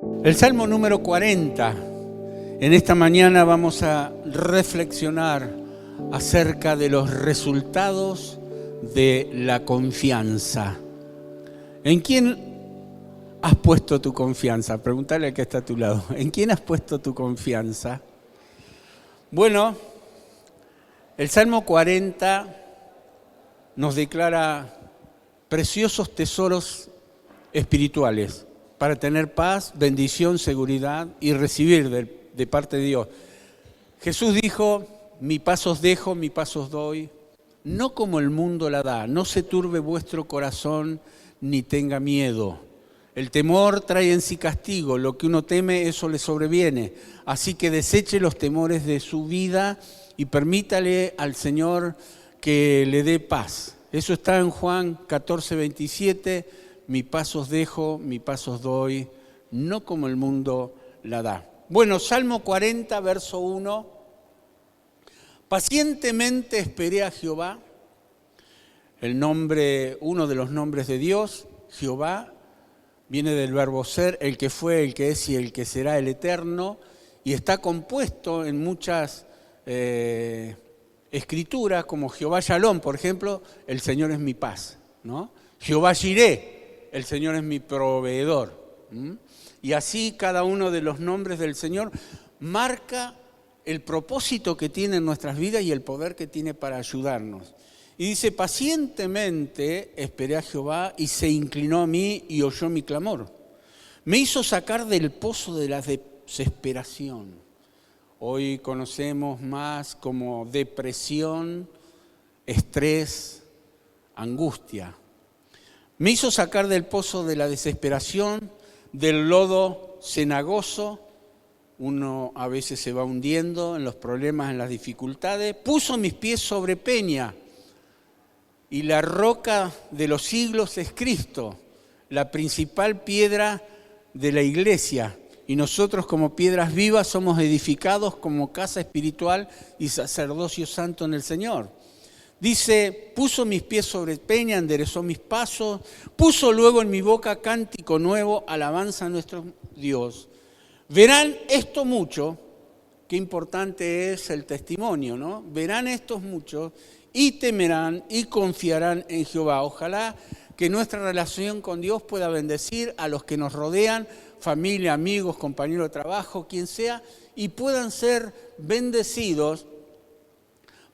El Salmo número 40. En esta mañana vamos a reflexionar acerca de los resultados de la confianza. ¿En quién has puesto tu confianza? Pregúntale al que está a tu lado. ¿En quién has puesto tu confianza? Bueno, el Salmo 40 nos declara preciosos tesoros espirituales para tener paz, bendición, seguridad y recibir de parte de Dios. Jesús dijo: mi paz os dejo, mi paz os doy, no como el mundo la da, no se turbe vuestro corazón ni tenga miedo. El temor trae en sí castigo, lo que uno teme, eso le sobreviene. Así que deseche los temores de su vida y permítale al Señor que le dé paz. Eso está en Juan 14:27, mi paz os dejo, mi paz os doy, no como el mundo la da. Bueno, Salmo 40, verso 1. Pacientemente esperé a Jehová, uno de los nombres de Dios. Jehová viene del verbo ser, el que fue, el que es y el que será, el eterno, y está compuesto en muchas escrituras, como Jehová Shalom, por ejemplo, el Señor es mi paz, ¿no? Jehová Jireh, el Señor es mi proveedor. Y así cada uno de los nombres del Señor marca el propósito que tiene en nuestras vidas y el poder que tiene para ayudarnos. Y dice: pacientemente esperé a Jehová y se inclinó a mí y oyó mi clamor. Me hizo sacar del pozo de la desesperación. Hoy conocemos más como depresión, estrés, angustia. Me hizo sacar del pozo de la desesperación, del lodo cenagoso. Uno a veces se va hundiendo en los problemas, en las dificultades. Puso mis pies sobre peña y la roca de los siglos es Cristo, la principal piedra de la iglesia. Y nosotros como piedras vivas somos edificados como casa espiritual y sacerdocio santo en el Señor. Dice: puso mis pies sobre peña, enderezó mis pasos, puso luego en mi boca cántico nuevo, alabanza a nuestro Dios. Verán esto mucho, qué importante es el testimonio, ¿no? Verán estos muchos y temerán y confiarán en Jehová. Ojalá que nuestra relación con Dios pueda bendecir a los que nos rodean, familia, amigos, compañeros de trabajo, quien sea, y puedan ser bendecidos,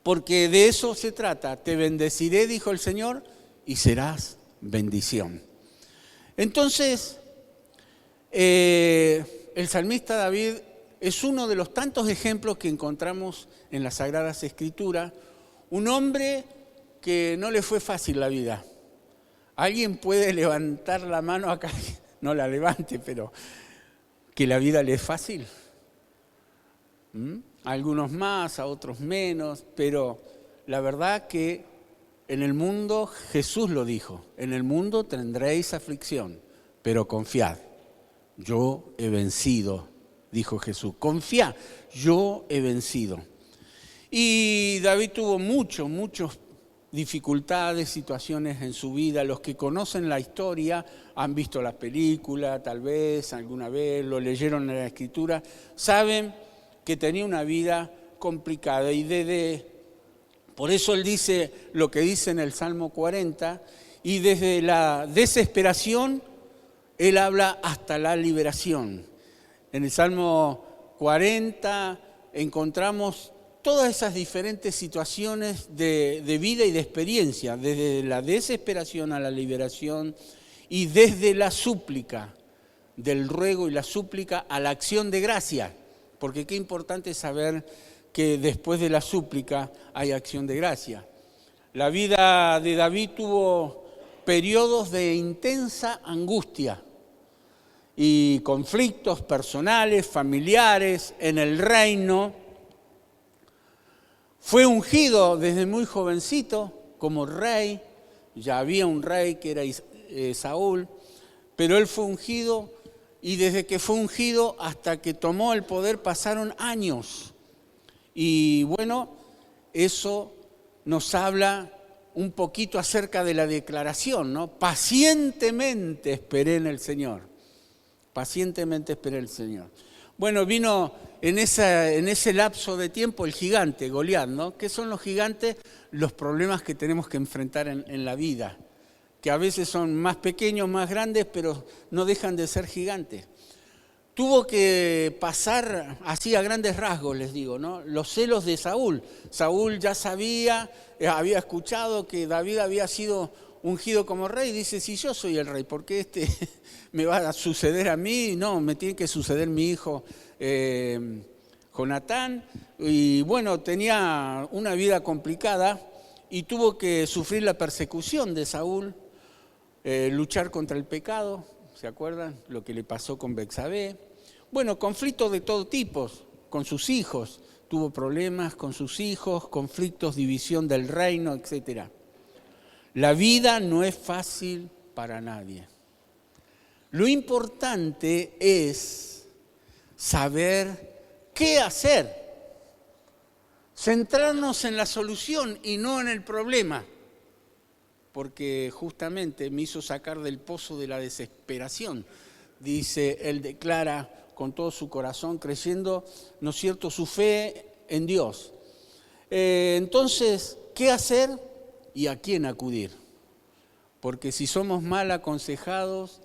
porque de eso se trata. Te bendeciré, dijo el Señor, y serás bendición. Entonces, el salmista David es uno de los tantos ejemplos que encontramos en las Sagradas Escrituras. Un hombre que no le fue fácil la vida. ¿Alguien puede levantar la mano acá? No la levante, pero que la vida le es fácil. A algunos más, a otros menos, pero la verdad que en el mundo, Jesús lo dijo, en el mundo tendréis aflicción, pero confiad, yo he vencido, dijo Jesús. Confiad, yo he vencido. Y David tuvo muchas dificultades, situaciones en su vida. Los que conocen la historia, han visto la película, tal vez, alguna vez, lo leyeron en la Escritura, saben que tenía una vida complicada. Y por eso él dice lo que dice en el Salmo 40, y desde la desesperación, él habla hasta la liberación. En el Salmo 40 encontramos todas esas diferentes situaciones de vida y de experiencia, desde la desesperación a la liberación y desde la súplica, del ruego y la súplica a la acción de gracia, porque qué importante es saber que después de la súplica hay acción de gracia. La vida de David tuvo periodos de intensa angustia y conflictos personales, familiares, en el reino. Fue ungido desde muy jovencito como rey. Ya había un rey que era Saúl, pero él fue ungido, y desde que fue ungido hasta que tomó el poder pasaron años. Y bueno, eso nos habla un poquito acerca de la declaración, ¿no? Pacientemente esperé en el Señor. pacientemente esperé al Señor. Bueno, vino en ese lapso de tiempo el gigante, Goliat, ¿no? ¿Qué son los gigantes? Los problemas que tenemos que enfrentar en la vida, que a veces son más pequeños, más grandes, pero no dejan de ser gigantes. Tuvo que pasar así a grandes rasgos, les digo, ¿no? Los celos de Saúl. Saúl ya sabía, había escuchado que David había sido ungido como rey. Dice, si yo soy el rey, ¿por qué me va a suceder a mí? No, me tiene que suceder mi hijo Jonatán. Y bueno, tenía una vida complicada y tuvo que sufrir la persecución de Saúl, luchar contra el pecado. ¿Se acuerdan? Lo que le pasó con Betsabé. Bueno, conflictos de todo tipo, con sus hijos. Tuvo problemas con sus hijos, conflictos, división del reino, etc. La vida no es fácil para nadie. Lo importante es saber qué hacer. Centrarnos en la solución y no en el problema. Porque justamente me hizo sacar del pozo de la desesperación. Dice, él declara con todo su corazón, creyendo, ¿no es cierto?, su fe en Dios. Entonces, ¿qué hacer y a quién acudir? Porque si somos mal aconsejados,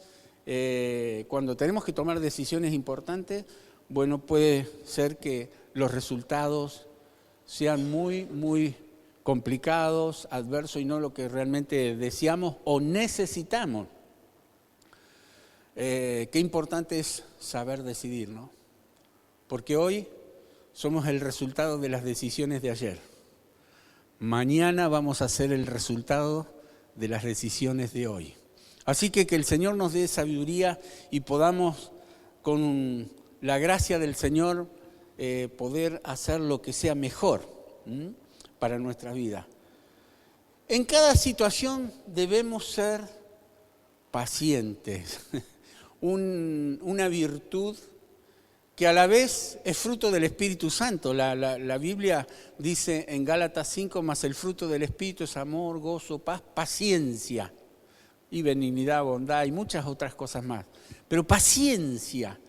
cuando tenemos que tomar decisiones importantes, bueno, puede ser que los resultados sean muy, muy complicados, adversos y no lo que realmente deseamos o necesitamos. Qué importante es saber decidir, ¿no? Porque hoy somos el resultado de las decisiones de ayer. Mañana vamos a ser el resultado de las decisiones de hoy. Así que el Señor nos dé sabiduría y podamos, con la gracia del Señor, poder hacer lo que sea mejor para nuestra vida. En cada situación debemos ser pacientes. Una virtud que a la vez es fruto del Espíritu Santo. La Biblia dice en Gálatas 5, más el fruto del Espíritu es amor, gozo, paz, paciencia y benignidad, bondad y muchas otras cosas más. Pero paciencia,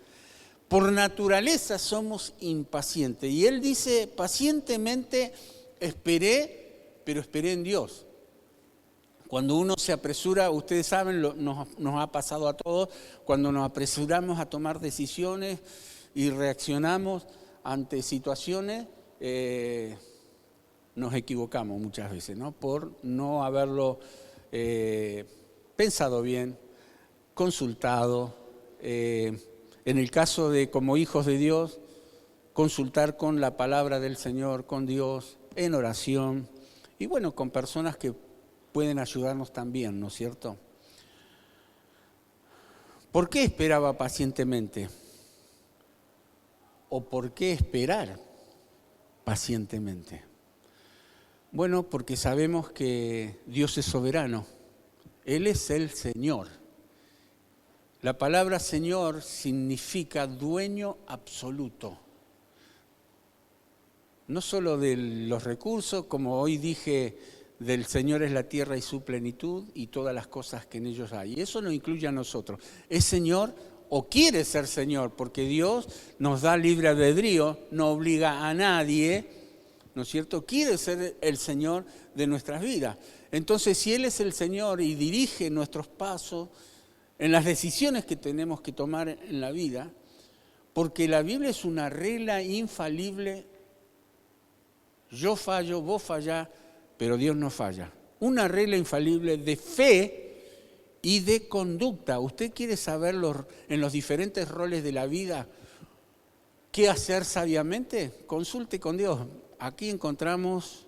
por naturaleza somos impacientes. Y él dice, pacientemente esperé, pero esperé en Dios. Cuando uno se apresura, ustedes saben, nos ha pasado a todos, cuando nos apresuramos a tomar decisiones y reaccionamos ante situaciones, nos equivocamos muchas veces, ¿no? Por no haberlo pensado bien, consultado. En el caso de como hijos de Dios, consultar con la palabra del Señor, con Dios, en oración, y bueno, con personas que pueden ayudarnos también, ¿no es cierto? ¿Por qué esperaba pacientemente? ¿O por qué esperar pacientemente? Bueno, porque sabemos que Dios es soberano. Él es el Señor. La palabra Señor significa dueño absoluto. No solo de los recursos, como hoy dije, del Señor es la tierra y su plenitud y todas las cosas que en ellos hay. Y eso nos incluye a nosotros. Es Señor o quiere ser Señor, porque Dios nos da libre albedrío, no obliga a nadie, ¿no es cierto? Quiere ser el Señor de nuestras vidas. Entonces, si Él es el Señor y dirige nuestros pasos en las decisiones que tenemos que tomar en la vida, porque la Biblia es una regla infalible, yo fallo, vos fallás, pero Dios no falla. Una regla infalible de fe y de conducta. ¿Usted quiere saber en los diferentes roles de la vida qué hacer sabiamente? Consulte con Dios. Aquí encontramos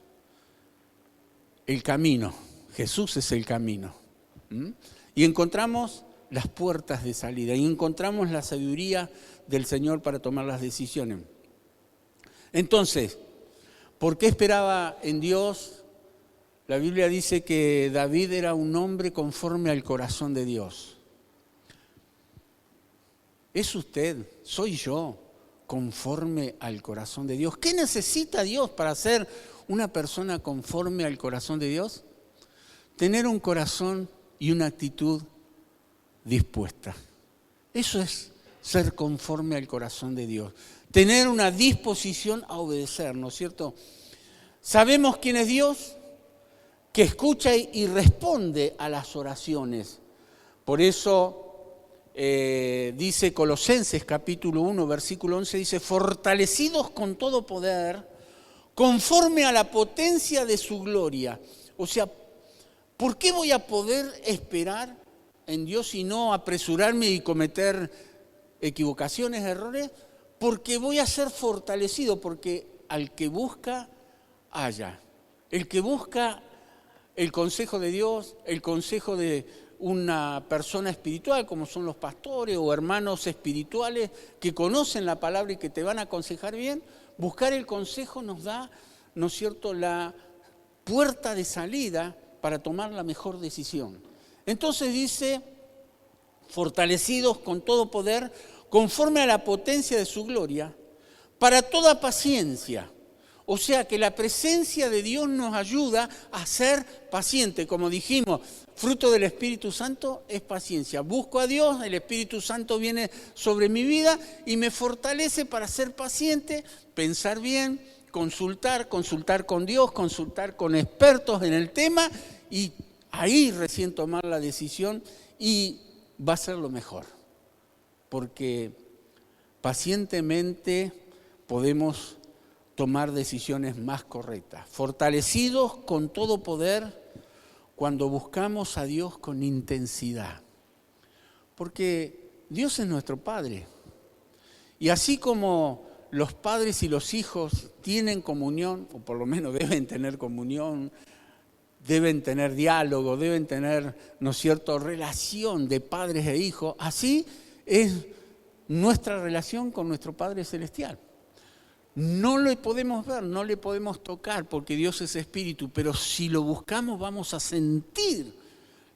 el camino. Jesús es el camino. Y encontramos las puertas de salida. Y encontramos la sabiduría del Señor para tomar las decisiones. Entonces, ¿por qué esperaba en Dios? La Biblia dice que David era un hombre conforme al corazón de Dios. ¿Es usted, soy yo, conforme al corazón de Dios? ¿Qué necesita Dios para ser una persona conforme al corazón de Dios? Tener un corazón y una actitud dispuesta. Eso es ser conforme al corazón de Dios, tener una disposición a obedecer, ¿no es cierto? Sabemos quién es Dios, que escucha y responde a las oraciones. Por eso dice Colosenses capítulo 1, versículo 11, dice, fortalecidos con todo poder, conforme a la potencia de su gloria. O sea, ¿por qué voy a poder esperar en Dios y no apresurarme y cometer equivocaciones, errores? Porque voy a ser fortalecido, porque al que busca, halla. El que busca el consejo de Dios, el consejo de una persona espiritual, como son los pastores o hermanos espirituales que conocen la palabra y que te van a aconsejar bien, buscar el consejo nos da, ¿no es cierto?, la puerta de salida para tomar la mejor decisión. Entonces dice, fortalecidos con todo poder, conforme a la potencia de su gloria, para toda paciencia. O sea que la presencia de Dios nos ayuda a ser paciente. Como dijimos, fruto del Espíritu Santo es paciencia. Busco a Dios, el Espíritu Santo viene sobre mi vida y me fortalece para ser paciente, pensar bien, consultar con Dios, consultar con expertos en el tema y ahí recién tomar la decisión y va a ser lo mejor. Porque pacientemente podemos tomar decisiones más correctas, fortalecidos con todo poder cuando buscamos a Dios con intensidad. Porque Dios es nuestro Padre. Y así como los padres y los hijos tienen comunión, o por lo menos deben tener comunión, deben tener diálogo, deben tener, ¿no es cierto?, relación de padres e hijos, así es nuestra relación con nuestro Padre Celestial. No le podemos ver, no le podemos tocar porque Dios es espíritu, pero si lo buscamos vamos a sentir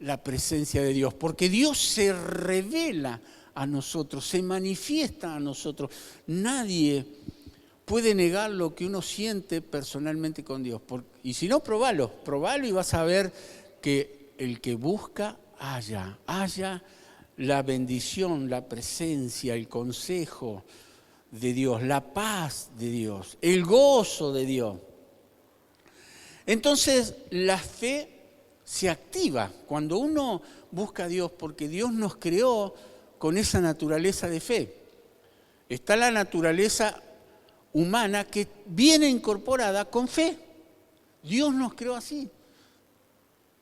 la presencia de Dios, porque Dios se revela a nosotros, se manifiesta a nosotros. Nadie puede negar lo que uno siente personalmente con Dios. Y si no, probalo y vas a ver que el que busca halla la bendición, la presencia, el consejo de Dios, la paz de Dios, el gozo de Dios. Entonces la fe se activa cuando uno busca a Dios, porque Dios nos creó con esa naturaleza de fe. Está la naturaleza humana que viene incorporada con fe. Dios nos creó así.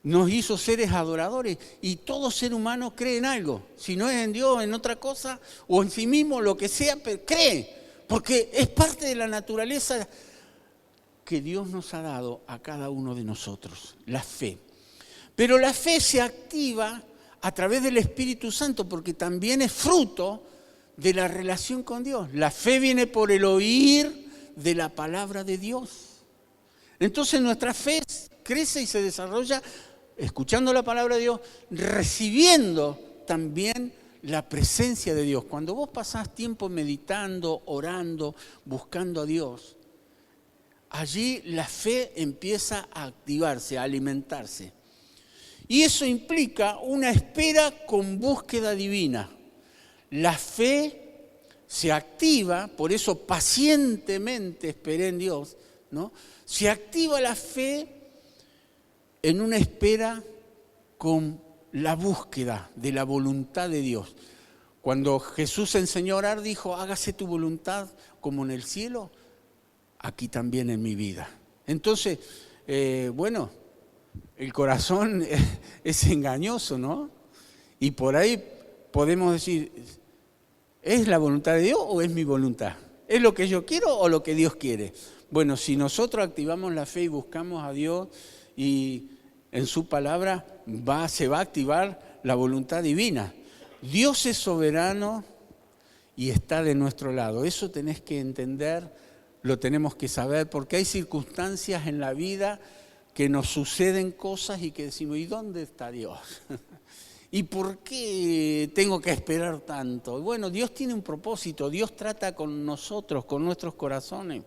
Nos hizo seres adoradores y todo ser humano cree en algo. Si no es en Dios, en otra cosa o en sí mismo, lo que sea, pero cree. Porque es parte de la naturaleza que Dios nos ha dado a cada uno de nosotros, la fe. Pero la fe se activa a través del Espíritu Santo porque también es fruto de la relación con Dios. La fe viene por el oír de la palabra de Dios. Entonces nuestra fe crece y se desarrolla escuchando la palabra de Dios, recibiendo también la presencia de Dios. Cuando vos pasás tiempo meditando, orando, buscando a Dios, allí la fe empieza a activarse, a alimentarse. Y eso implica una espera con búsqueda divina. La fe se activa, por eso pacientemente esperé en Dios, ¿no? Se activa la fe en una espera con la búsqueda de la voluntad de Dios. Cuando Jesús enseñó a orar, dijo, hágase tu voluntad como en el cielo, aquí también en mi vida. Entonces, el corazón es engañoso, ¿no? Y por ahí podemos decir, ¿es la voluntad de Dios o es mi voluntad? ¿Es lo que yo quiero o lo que Dios quiere? Bueno, si nosotros activamos la fe y buscamos a Dios y en su palabra se va a activar la voluntad divina. Dios es soberano y está de nuestro lado. Eso tenés que entender, lo tenemos que saber, porque hay circunstancias en la vida que nos suceden cosas y que decimos, ¿y dónde está Dios? ¿Y por qué tengo que esperar tanto? Bueno, Dios tiene un propósito, Dios trata con nosotros, con nuestros corazones.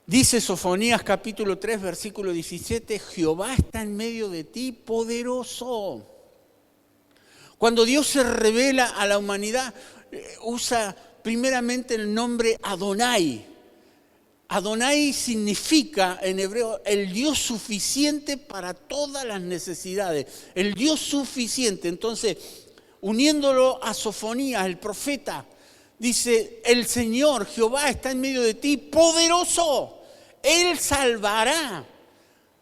Dice Sofonías capítulo 3, versículo 17, Jehová está en medio de ti, poderoso. Cuando Dios se revela a la humanidad, usa primeramente el nombre Adonai. Adonai significa en hebreo el Dios suficiente para todas las necesidades. El Dios suficiente. Entonces, uniéndolo a Sofonías, el profeta, dice, el Señor, Jehová, está en medio de ti, poderoso. Él salvará.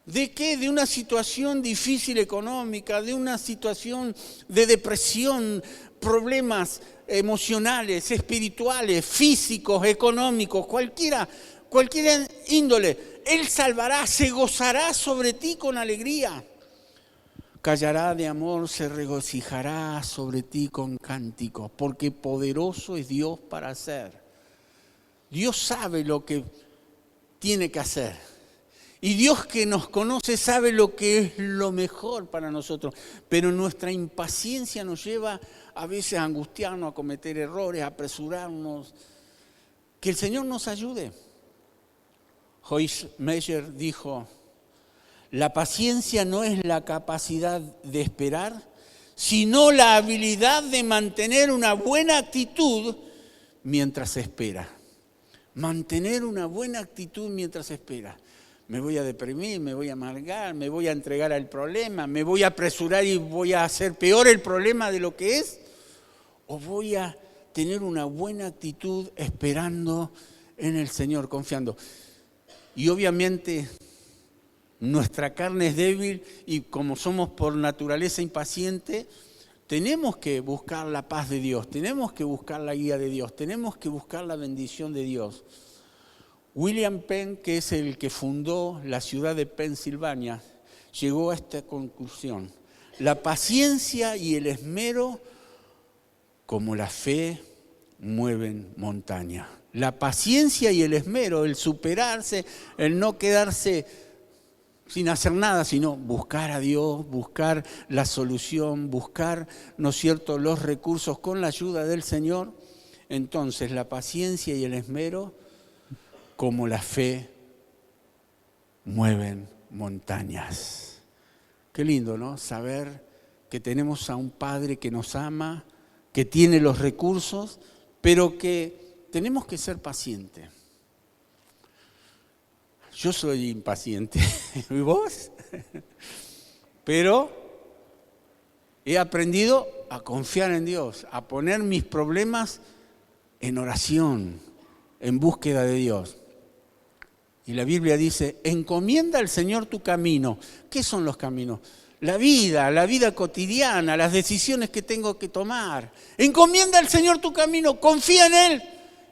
¿De qué? De una situación difícil económica, de una situación de depresión, problemas emocionales, espirituales, físicos, económicos, cualquier índole. Él salvará, se gozará sobre ti con alegría. Callará de amor, se regocijará sobre ti con cánticos, porque poderoso es Dios para hacer. Dios sabe lo que tiene que hacer. Y Dios que nos conoce sabe lo que es lo mejor para nosotros. Pero nuestra impaciencia nos lleva a veces a angustiarnos, a cometer errores, a apresurarnos. Que el Señor nos ayude. Joyce Meyer dijo, la paciencia no es la capacidad de esperar, sino la habilidad de mantener una buena actitud mientras se espera. Mantener una buena actitud mientras se espera. Me voy a deprimir, me voy a amargar, me voy a entregar al problema, me voy a apresurar y voy a hacer peor el problema de lo que es, o voy a tener una buena actitud esperando en el Señor, confiando. Y obviamente nuestra carne es débil y como somos por naturaleza impacientes, tenemos que buscar la paz de Dios, tenemos que buscar la guía de Dios, tenemos que buscar la bendición de Dios. William Penn, que es el que fundó la ciudad de Pensilvania, llegó a esta conclusión. La paciencia y el esmero, como la fe, mueven montaña. La paciencia y el esmero, el superarse, el no quedarse sin hacer nada, sino buscar a Dios, buscar la solución, buscar, ¿no es cierto?, los recursos con la ayuda del Señor. Entonces, la paciencia y el esmero, como la fe, mueven montañas. Qué lindo, ¿no? Saber que tenemos a un Padre que nos ama, que tiene los recursos, pero que tenemos que ser pacientes. Yo soy impaciente, ¿y vos? Pero he aprendido a confiar en Dios, a poner mis problemas en oración, en búsqueda de Dios. Y la Biblia dice, encomienda al Señor tu camino. ¿Qué son los caminos? La vida cotidiana, las decisiones que tengo que tomar. Encomienda al Señor tu camino, confía en Él,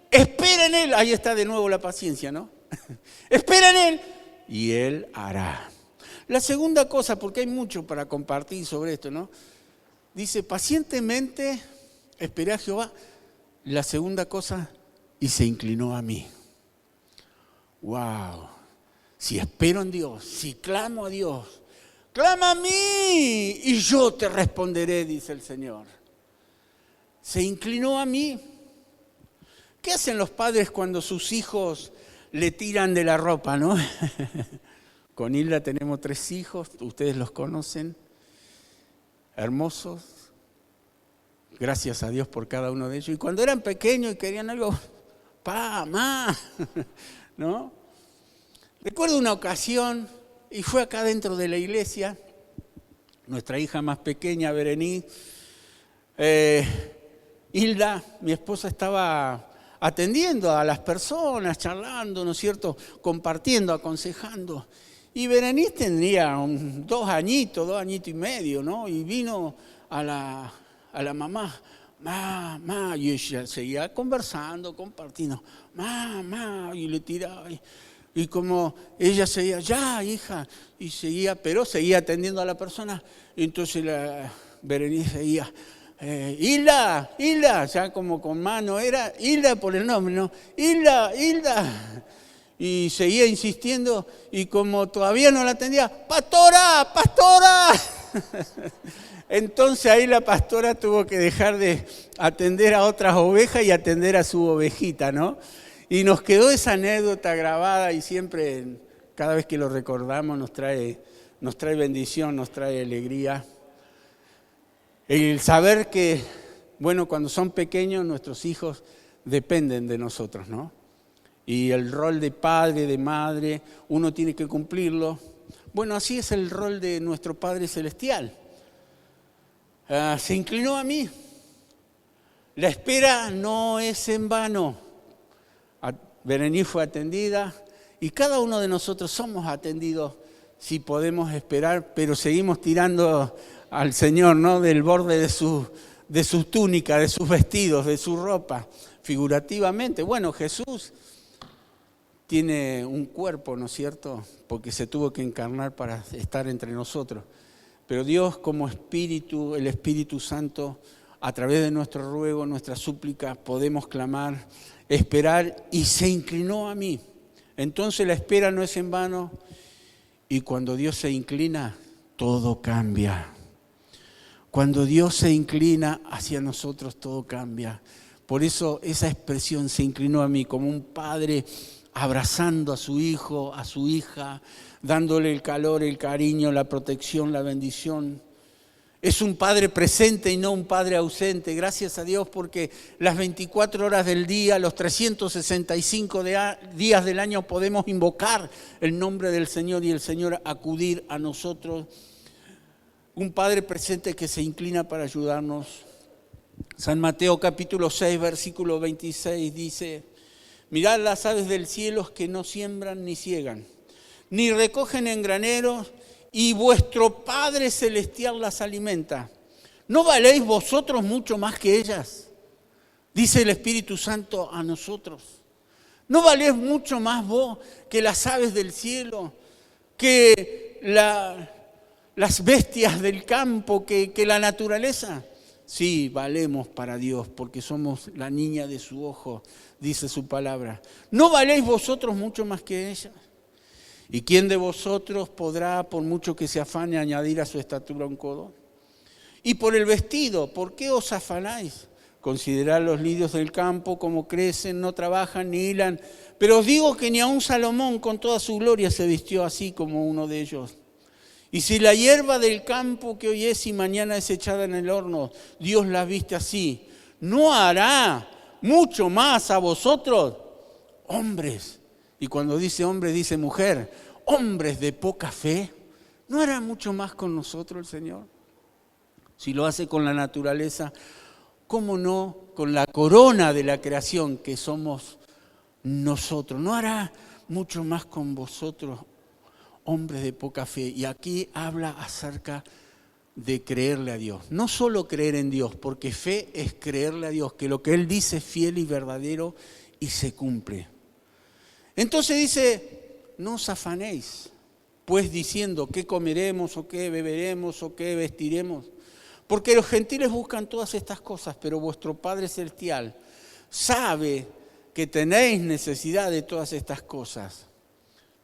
espera en Él. Ahí está de nuevo la paciencia, ¿no? Espera en Él y Él hará. La segunda cosa, porque hay mucho para compartir sobre esto, ¿no? Dice, pacientemente esperé a Jehová. La segunda cosa, y se inclinó a mí. ¡Wow! Si espero en Dios, si clamo a Dios, clama a mí y yo te responderé, dice el Señor. Se inclinó a mí. ¿Qué hacen los padres cuando sus hijos le tiran de la ropa, no? Con Hilda tenemos 3 hijos, ustedes los conocen, hermosos. Gracias a Dios por cada uno de ellos. Y cuando eran pequeños y querían algo, pa, ma, ¿no? Recuerdo una ocasión, y fue acá dentro de la iglesia, nuestra hija más pequeña, Berenice, Hilda, mi esposa, estaba atendiendo a las personas, charlando, ¿no es cierto?, compartiendo, aconsejando. Y Berenice tendría 2 añitos y medio, ¿no? Y vino a la mamá, mamá, y ella seguía conversando, compartiendo, mamá, y le tiraba. Y como ella seguía, ya, hija, y seguía, pero seguía atendiendo a la persona. Y entonces la Berenice seguía, Hilda, ya como con mano, era Hilda por el nombre, ¿no? Hilda. Y seguía insistiendo, y como todavía no la atendía, pastora. Entonces ahí la pastora tuvo que dejar de atender a otras ovejas y atender a su ovejita, ¿no? Y nos quedó esa anécdota grabada y siempre, cada vez que lo recordamos, nos trae bendición, nos trae alegría. El saber que, bueno, cuando son pequeños nuestros hijos dependen de nosotros, ¿no? Y el rol de padre, de madre, uno tiene que cumplirlo. Bueno, así es el rol de nuestro Padre Celestial. Se inclinó a mí. La espera no es en vano. Berenice fue atendida y cada uno de nosotros somos atendidos si podemos esperar, pero seguimos tirando al Señor, ¿no? Del borde de su túnica, de sus vestidos, de su ropa, figurativamente. Bueno, Jesús tiene un cuerpo, ¿no es cierto? Porque se tuvo que encarnar para estar entre nosotros. Pero Dios como Espíritu, el Espíritu Santo, a través de nuestro ruego, nuestra súplica, podemos clamar, esperar, y se inclinó a mí. Entonces la espera no es en vano, y cuando Dios se inclina, todo cambia. Cuando Dios se inclina hacia nosotros, todo cambia. Por eso esa expresión, se inclinó a mí, como un padre abrazando a su hijo, a su hija, dándole el calor, el cariño, la protección, la bendición. Es un padre presente y no un padre ausente. Gracias a Dios porque las 24 horas del día, los 365 días del año podemos invocar el nombre del Señor y el Señor acudir a nosotros. Un padre presente que se inclina para ayudarnos. San Mateo capítulo 6, versículo 26 dice: mirad las aves del cielo que no siembran ni siegan, ni recogen en graneros, y vuestro Padre Celestial las alimenta. ¿No valéis vosotros mucho más que ellas? Dice el Espíritu Santo a nosotros. ¿No valéis mucho más vos que las aves del cielo, que las bestias del campo, que la naturaleza? Sí, valemos para Dios porque somos la niña de su ojo, dice su palabra. ¿No valéis vosotros mucho más que ellas? ¿Y quién de vosotros podrá, por mucho que se afane, añadir a su estatura un codo? Y por el vestido, ¿por qué os afanáis? Considerad los lirios del campo, cómo crecen, no trabajan ni hilan. Pero os digo que ni aun Salomón con toda su gloria se vistió así como uno de ellos. Y si la hierba del campo que hoy es y mañana es echada en el horno, Dios la viste así, ¿no hará mucho más a vosotros, hombres? Y cuando dice hombre, dice mujer, hombres de poca fe, ¿no hará mucho más con nosotros el Señor? Si lo hace con la naturaleza, ¿cómo no con la corona de la creación que somos nosotros? ¿No hará mucho más con vosotros, hombres de poca fe? Y aquí habla acerca de creerle a Dios. No solo creer en Dios, porque fe es creerle a Dios, que lo que Él dice es fiel y verdadero y se cumple. Entonces dice, no os afanéis, pues diciendo qué comeremos o qué beberemos o qué vestiremos. Porque los gentiles buscan todas estas cosas, pero vuestro Padre Celestial sabe que tenéis necesidad de todas estas cosas.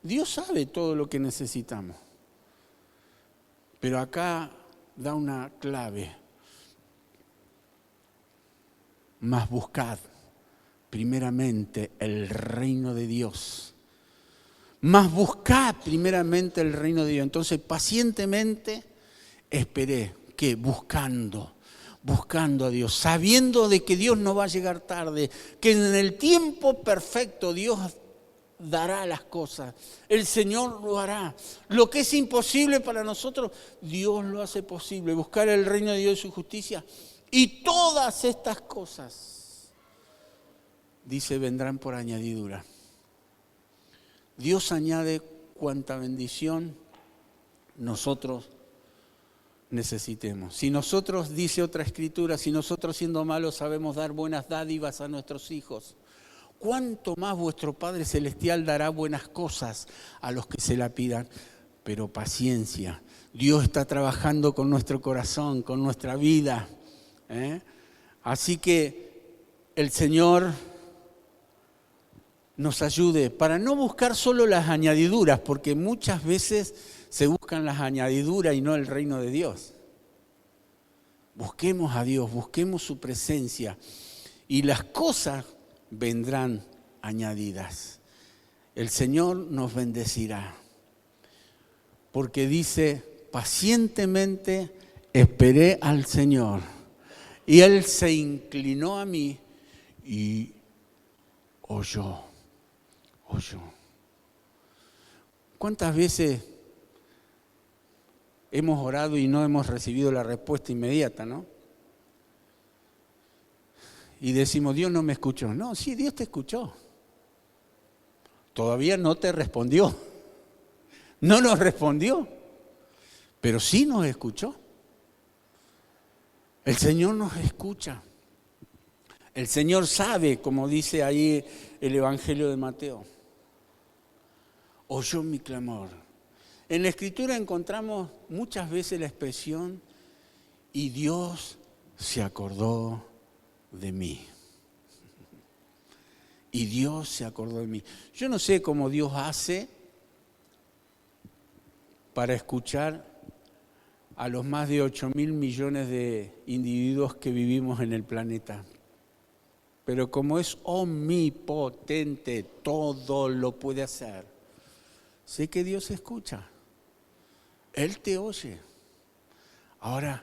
Dios sabe todo lo que necesitamos. Pero acá da una clave. Mas buscad primeramente el reino de Dios. Mas buscad primeramente el reino de Dios. Entonces, pacientemente esperé, que buscando a Dios, sabiendo de que Dios no va a llegar tarde, que en el tiempo perfecto Dios dará las cosas. El Señor lo hará. Lo que es imposible para nosotros, Dios lo hace posible. Buscar el reino de Dios y su justicia. Y todas estas cosas, dice, vendrán por añadidura. Dios añade cuanta bendición nosotros necesitemos. Si nosotros, dice otra escritura, si nosotros siendo malos sabemos dar buenas dádivas a nuestros hijos, ¿cuánto más vuestro Padre Celestial dará buenas cosas a los que se la pidan? Pero paciencia. Dios está trabajando con nuestro corazón, con nuestra vida. Así que el Señor nos ayude para no buscar solo las añadiduras, porque muchas veces se buscan las añadiduras y no el reino de Dios. Busquemos a Dios, busquemos su presencia y las cosas vendrán añadidas. El Señor nos bendecirá, porque dice, pacientemente esperé al Señor y Él se inclinó a mí y oyó. ¿Cuántas veces hemos orado y no hemos recibido la respuesta inmediata, no? Y decimos, Dios no me escuchó. No, sí, Dios te escuchó. Todavía no te respondió. No nos respondió, pero sí nos escuchó. El Señor nos escucha. El Señor sabe, como dice ahí el Evangelio de Mateo. Oyó mi clamor. En la Escritura encontramos muchas veces la expresión, y Dios se acordó de mí. Y Dios se acordó de mí. Yo no sé cómo Dios hace para escuchar a los más de 8.000 millones de individuos que vivimos en el planeta. Pero como es omnipotente, todo lo puede hacer. Sé que Dios escucha. Él te oye. Ahora,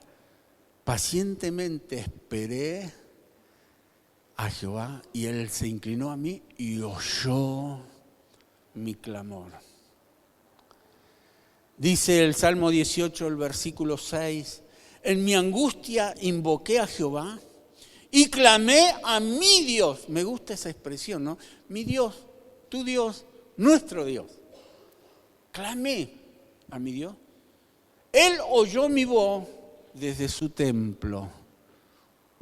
pacientemente esperé a Jehová y Él se inclinó a mí y oyó mi clamor. Dice el Salmo 18, el versículo 6, en mi angustia invoqué a Jehová y clamé a mi Dios. Me gusta esa expresión, ¿no? Mi Dios, tu Dios, nuestro Dios. Clamé a mi Dios. Él oyó mi voz desde su templo.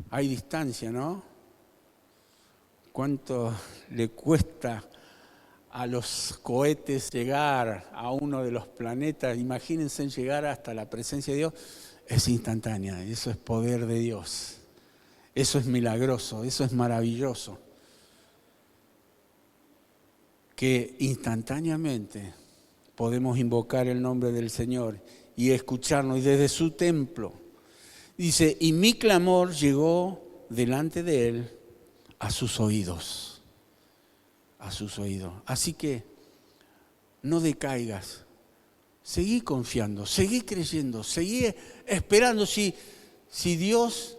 Hay distancia, ¿no? ¿Cuánto le cuesta a los cohetes llegar a uno de los planetas? Imagínense llegar hasta la presencia de Dios. Es instantánea, eso es poder de Dios. Eso es milagroso, eso es maravilloso. Que instantáneamente podemos invocar el nombre del Señor y escucharnos y desde su templo. Dice, y mi clamor llegó delante de Él a sus oídos. A sus oídos. Así que no decaigas. Seguí confiando, seguí creyendo, seguí esperando. Si Dios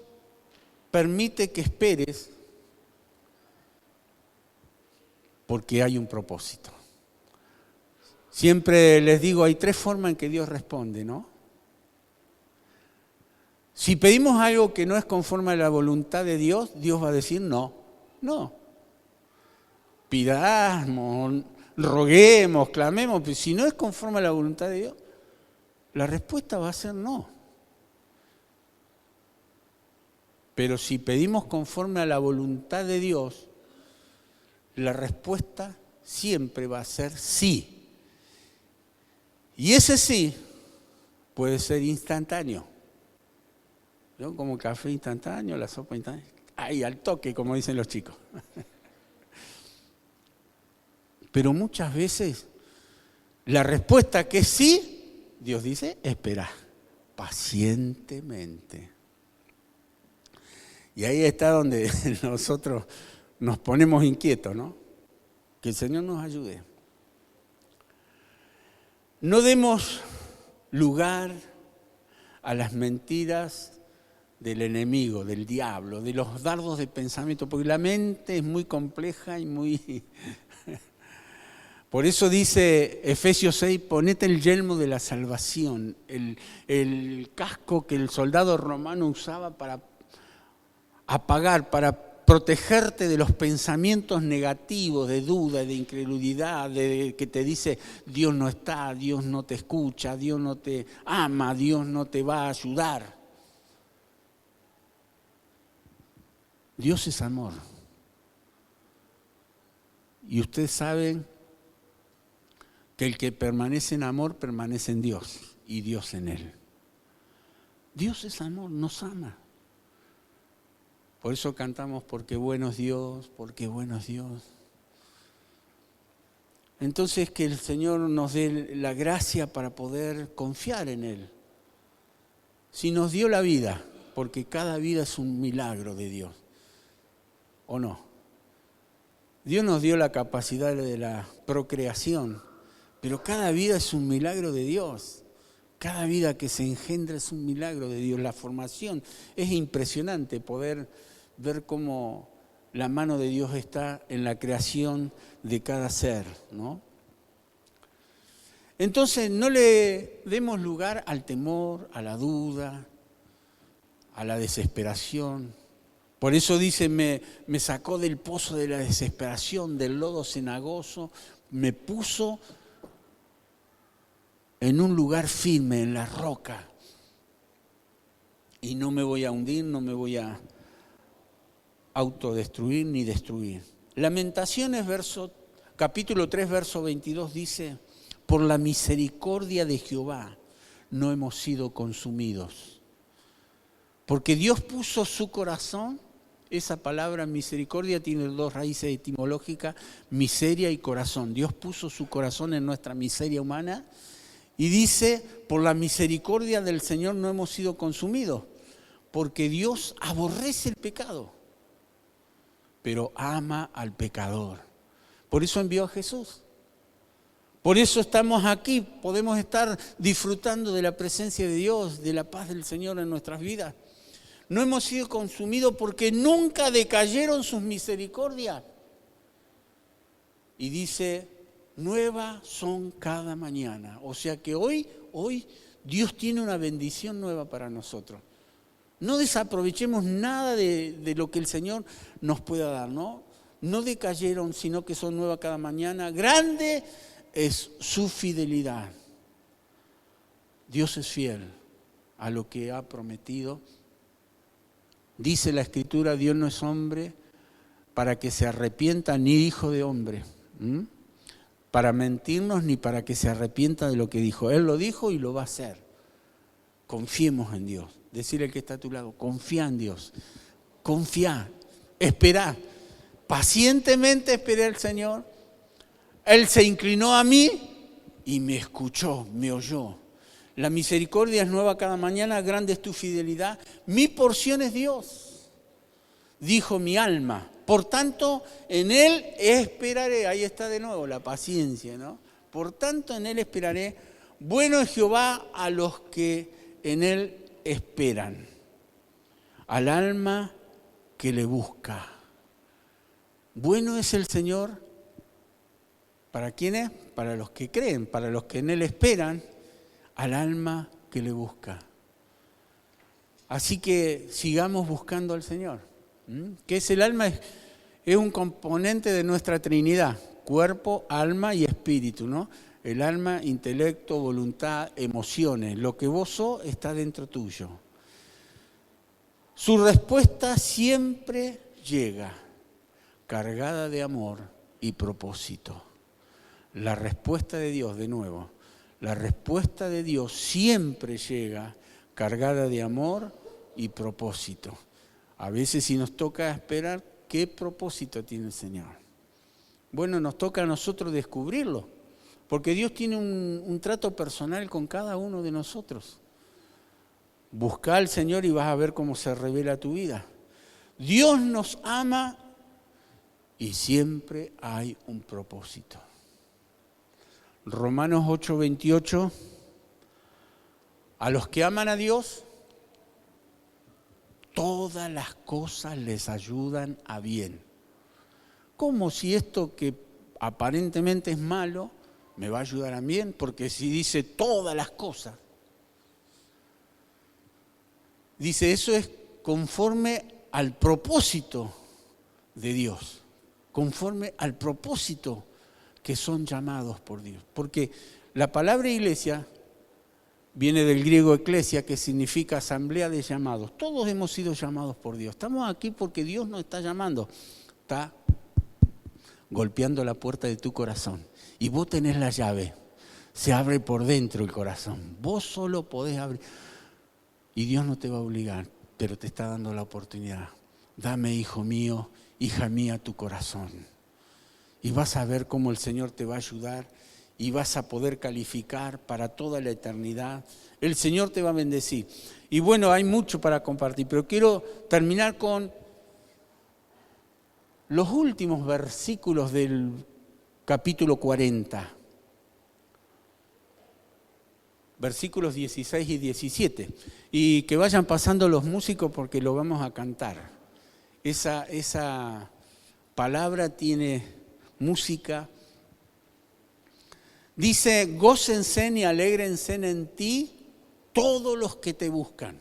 permite que esperes, porque hay un propósito. Siempre les digo, hay 3 formas en que Dios responde, ¿no? Si pedimos algo que no es conforme a la voluntad de Dios, Dios va a decir no, no. Pidamos, roguemos, clamemos, pero si no es conforme a la voluntad de Dios, la respuesta va a ser no. Pero si pedimos conforme a la voluntad de Dios, la respuesta siempre va a ser sí. Y ese sí puede ser instantáneo. ¿No? Como café instantáneo, la sopa instantánea. Ahí, al toque, como dicen los chicos. Pero muchas veces la respuesta que es sí, Dios dice, espera, pacientemente. Y ahí está donde nosotros nos ponemos inquietos, ¿no? Que el Señor nos ayude. No demos lugar a las mentiras del enemigo, del diablo, de los dardos de pensamiento, porque la mente es muy compleja y muy... Por eso dice Efesios 6, ponete el yelmo de la salvación, el casco que el soldado romano usaba para apagar, para protegerte de los pensamientos negativos, de duda, de incredulidad, de que te dice Dios no está, Dios no te escucha, Dios no te ama, Dios no te va a ayudar. Dios es amor. Y ustedes saben que el que permanece en amor permanece en Dios y Dios en él. Dios es amor, nos ama. Por eso cantamos, porque bueno es Dios, porque bueno es Dios. Entonces que el Señor nos dé la gracia para poder confiar en Él. Si nos dio la vida, porque cada vida es un milagro de Dios, ¿o no? Dios nos dio la capacidad de la procreación, pero cada vida es un milagro de Dios. Cada vida que se engendra es un milagro de Dios. La formación es impresionante poder ver cómo la mano de Dios está en la creación de cada ser, ¿no? Entonces no le demos lugar al temor, a la duda, a la desesperación. Por eso dice, me sacó del pozo de la desesperación, del lodo cenagoso, me puso en un lugar firme, en la roca. Y no me voy a hundir, no me voy a autodestruir ni destruir. Lamentaciones, capítulo 3, verso 22 dice, por la misericordia de Jehová no hemos sido consumidos. Porque Dios puso su corazón, esa palabra misericordia tiene dos raíces etimológicas, miseria y corazón. Dios puso su corazón en nuestra miseria humana. Y dice, por la misericordia del Señor no hemos sido consumidos, porque Dios aborrece el pecado, pero ama al pecador. Por eso envió a Jesús. Por eso estamos aquí, podemos estar disfrutando de la presencia de Dios, de la paz del Señor en nuestras vidas. No hemos sido consumidos porque nunca decayeron sus misericordias. Y dice, nuevas son cada mañana. O sea que hoy Dios tiene una bendición nueva para nosotros. No desaprovechemos nada de lo que el Señor nos pueda dar, ¿no? No decayeron, sino que son nuevas cada mañana. Grande es su fidelidad. Dios es fiel a lo que ha prometido. Dice la Escritura, Dios no es hombre para que se arrepienta, ni hijo de hombre. Para mentirnos ni para que se arrepienta de lo que dijo. Él lo dijo y lo va a hacer. Confiemos en Dios. Decirle al que está a tu lado, confía en Dios. Confía, espera. Pacientemente esperé al Señor. Él se inclinó a mí y me escuchó, me oyó. La misericordia es nueva cada mañana, grande es tu fidelidad. Mi porción es Dios, dijo mi alma. Por tanto, en Él esperaré. Ahí está de nuevo la paciencia, ¿no? Por tanto, en Él esperaré. Bueno es Jehová a los que en Él esperan, al alma que le busca. Bueno es el Señor. ¿Para quiénes? Para los que creen, para los que en Él esperan, al alma que le busca. Así que sigamos buscando al Señor. ¿Qué es el alma? Es un componente de nuestra Trinidad, cuerpo, alma y espíritu, ¿no? El alma, intelecto, voluntad, emociones. Lo que vos sos está dentro tuyo. Su respuesta siempre llega, cargada de amor y propósito. La respuesta de Dios, de nuevo, la respuesta de Dios siempre llega cargada de amor y propósito. A veces si nos toca esperar, ¿qué propósito tiene el Señor? Bueno, nos toca a nosotros descubrirlo, porque Dios tiene un trato personal con cada uno de nosotros. Busca al Señor y vas a ver cómo se revela tu vida. Dios nos ama y siempre hay un propósito. Romanos 8:28, a los que aman a Dios, todas las cosas les ayudan a bien. Como si esto que aparentemente es malo, me va a ayudar a bien, porque si dice todas las cosas, dice eso es conforme al propósito de Dios, conforme al propósito que son llamados por Dios. Porque la palabra iglesia viene del griego eclesia, que significa asamblea de llamados. Todos hemos sido llamados por Dios. Estamos aquí porque Dios nos está llamando. Está golpeando la puerta de tu corazón. Y vos tenés la llave. Se abre por dentro el corazón. Vos solo podés abrir. Y Dios no te va a obligar, pero te está dando la oportunidad. Dame, hijo mío, hija mía, tu corazón. Y vas a ver cómo el Señor te va a ayudar y vas a poder calificar para toda la eternidad. El Señor te va a bendecir. Y bueno, hay mucho para compartir, pero quiero terminar con los últimos versículos del capítulo 40. versículos 16 y 17. Y que vayan pasando los músicos porque lo vamos a cantar. Esa palabra tiene música. Dice, gócense y alégrense en ti todos los que te buscan.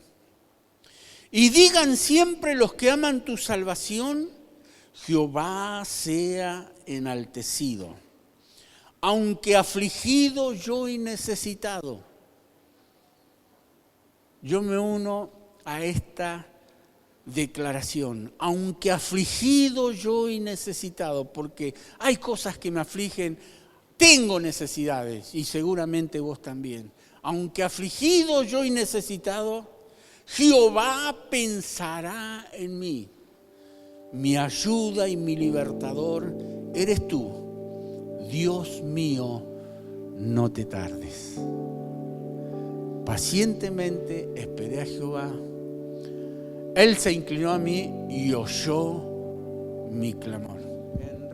Y digan siempre los que aman tu salvación, Jehová sea enaltecido. Aunque afligido yo y necesitado. Yo me uno a esta declaración. Aunque afligido yo y necesitado, porque hay cosas que me afligen, tengo necesidades y seguramente vos también. Aunque afligido yo y necesitado, Jehová pensará en mí. Mi ayuda y mi libertador eres tú. Dios mío, no te tardes. Pacientemente esperé a Jehová. Él se inclinó a mí y oyó mi clamor. En